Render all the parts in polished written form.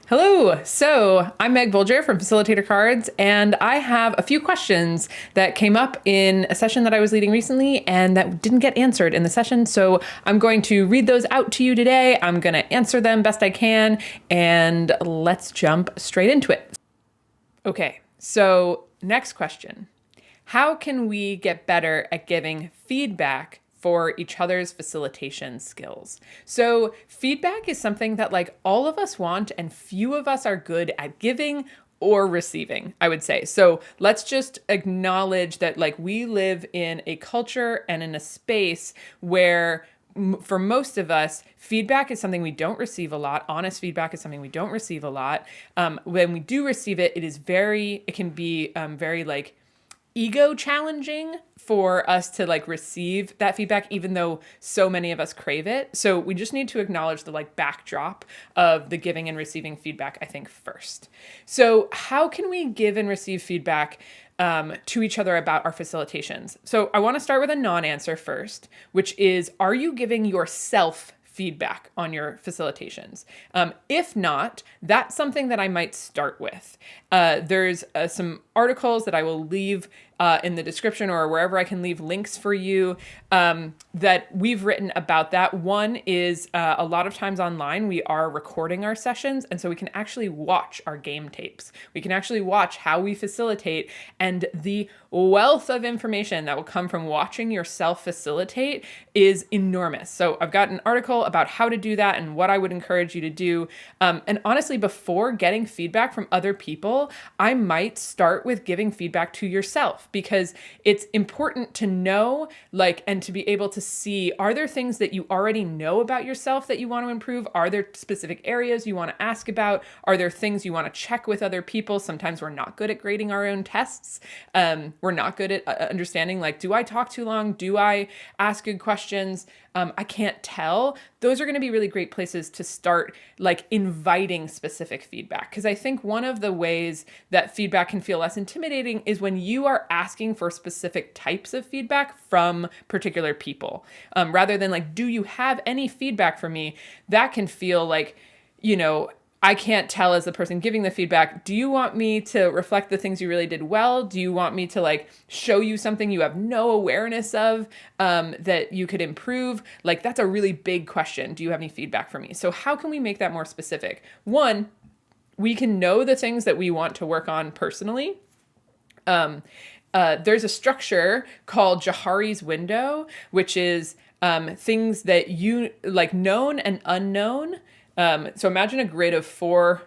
Hello. So I'm Meg Bolger from Facilitator Cards, and I have a few questions that came up in a session that I was leading recently and that didn't get answered in the session. So I'm going to read those out to you today. I'm going to answer them best I can, and let's jump straight into it. Okay. So next question. How can we get better at giving feedback for each other's facilitation skills? So feedback is something that all of us want and few of us are good at giving or receiving, I would say. So let's just acknowledge that we live in a culture and in a space where for most of us, feedback is something we don't receive a lot. Honest feedback is something we don't receive a lot. When we do receive it, it can be very ego challenging for us to receive that feedback, even though so many of us crave it. So we just need to acknowledge the backdrop of the giving and receiving feedback, I think, first. So how can we give and receive feedback to each other about our facilitations? So I want to start with a non-answer first, which is, are you giving yourself feedback on your facilitations? If not, that's something that I might start with. There's some articles that I will leave in the description or wherever I can leave links for you that we've written about that. One is a lot of times online, we are recording our sessions. And so we can actually watch our game tapes. We can actually watch how we facilitate, and the wealth of information that will come from watching yourself facilitate is enormous. So I've got an article about how to do that and what I would encourage you to do. And honestly, before getting feedback from other people, I might start with giving feedback to yourself, because it's important to know, and to be able to see, are there things that you already know about yourself that you want to improve? Are there specific areas you want to ask about? Are there things you want to check with other people? Sometimes we're not good at grading our own tests. We're not good at understanding, do I talk too long? Do I ask good questions? I can't tell. Those are going to be really great places to start inviting specific feedback. Because I think one of the ways that feedback can feel less intimidating is when you are asking for specific types of feedback from particular people. Rather than do you have any feedback for me? That can feel I can't tell as the person giving the feedback, do you want me to reflect the things you really did well? Do you want me to show you something you have no awareness of that you could improve? That's a really big question. Do you have any feedback for me? So how can we make that more specific? One, we can know the things that we want to work on personally. There's a structure called Johari's window, which is things that you known and unknown. So imagine a grid of four,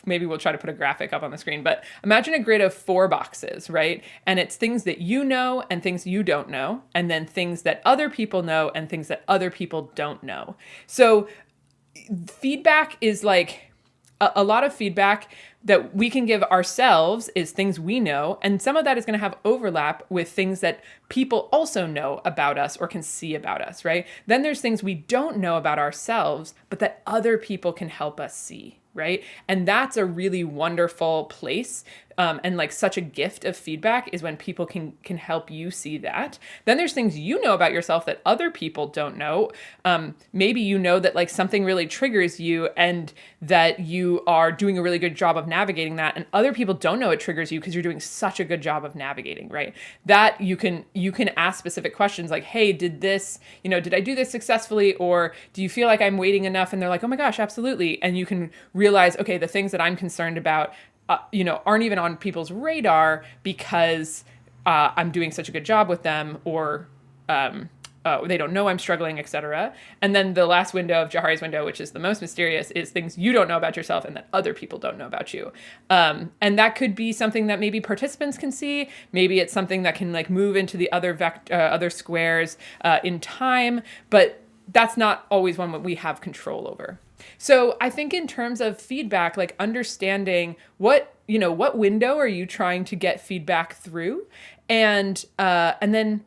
maybe we'll try to put a graphic up on the screen, but imagine a grid of 4 boxes, right? And it's things that you know and things you don't know, and then things that other people know and things that other people don't know. So feedback is a lot of feedback that we can give ourselves is things we know, and some of that is going to have overlap with things that people also know about us or can see about us, right? Then there's things we don't know about ourselves, but that other people can help us see, right? And that's a really wonderful place. And such a gift of feedback is when people can help you see that. Then there's things you know about yourself that other people don't know. Maybe you know that something really triggers you and that you are doing a really good job of navigating that, and other people don't know it triggers you because you're doing such a good job of navigating, right? That you can ask specific questions like, hey, did I do this successfully? Or do you feel like I'm waiting enough? And they're like, oh my gosh, absolutely. And you can realize, okay, the things that I'm concerned about aren't even on people's radar because I'm doing such a good job with them, or they don't know I'm struggling, etc. And then the last window of Johari's window, which is the most mysterious, is things you don't know about yourself and that other people don't know about you. And that could be something that maybe participants can see. Maybe it's something that can move into the other squares in time, but that's not always one that we have control over. So I think in terms of feedback, understanding what window are you trying to get feedback through? And then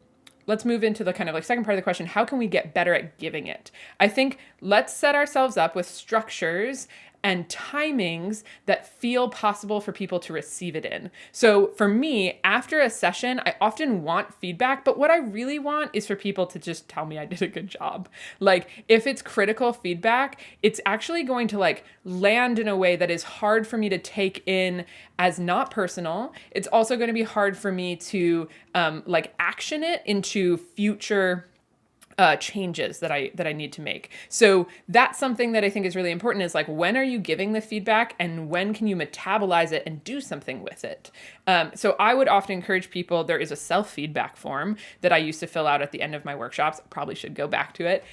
let's move into the kind of second part of the question. How can we get better at giving it? I think let's set ourselves up with structures and timings that feel possible for people to receive it in. So for me, after a session, I often want feedback, but what I really want is for people to just tell me I did a good job. Like if it's critical feedback, it's actually going to like land in a way that is hard for me to take in as not personal. It's also going to be hard for me to like action it into future changes that I need to make. So that's something that I think is really important, is like, when are you giving the feedback and when can you metabolize it and do something with it? So I would often encourage people, there is a self-feedback form that I used to fill out at the end of my workshops. I probably should go back to it.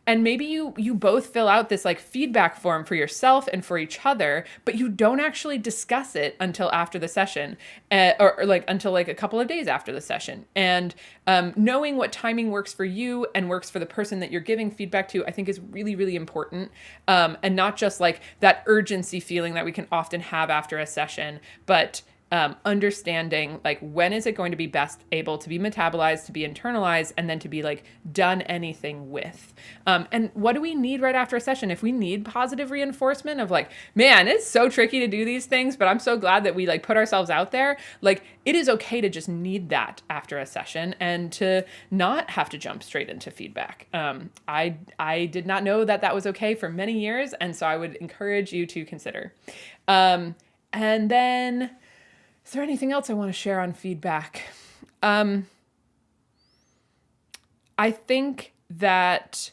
And maybe you both fill out this like feedback form for yourself and for each other, but you don't actually discuss it until after the session, or like until like a couple of days after the session. And knowing what timing works for you and works for the person that you're giving feedback to, I think is really, really important. And not just like that urgency feeling that we can often have after a session, but understanding like when is it going to be best able to be metabolized, to be internalized, and then to be like done anything with. And what do we need right after a session? If we need positive reinforcement of like, man, it's so tricky to do these things, but I'm so glad that we like put ourselves out there. Like it is okay to just need that after a session and to not have to jump straight into feedback. I did not know that that was okay for many years. And so I would encourage you to consider. And then, is there anything else I want to share on feedback? I think that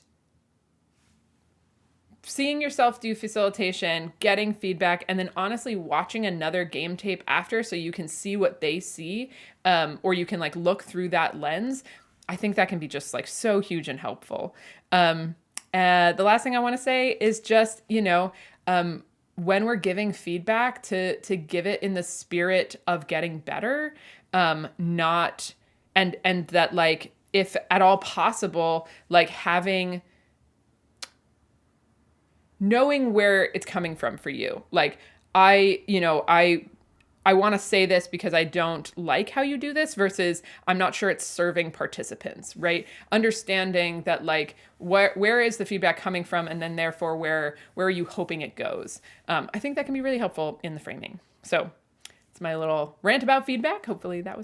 seeing yourself do facilitation, getting feedback, and then honestly watching another game tape after so you can see what they see, or you can like look through that lens, I think that can be just like so huge and helpful. The last thing I want to say is just, when we're giving feedback, to give it in the spirit of getting better, not, and that like, if at all possible, like knowing where it's coming from for you. Like I want to say this because I don't like how you do this, versus I'm not sure it's serving participants, right? Understanding that like, where is the feedback coming from? And then therefore, where are you hoping it goes? I think that can be really helpful in the framing. So it's my little rant about feedback. Hopefully that was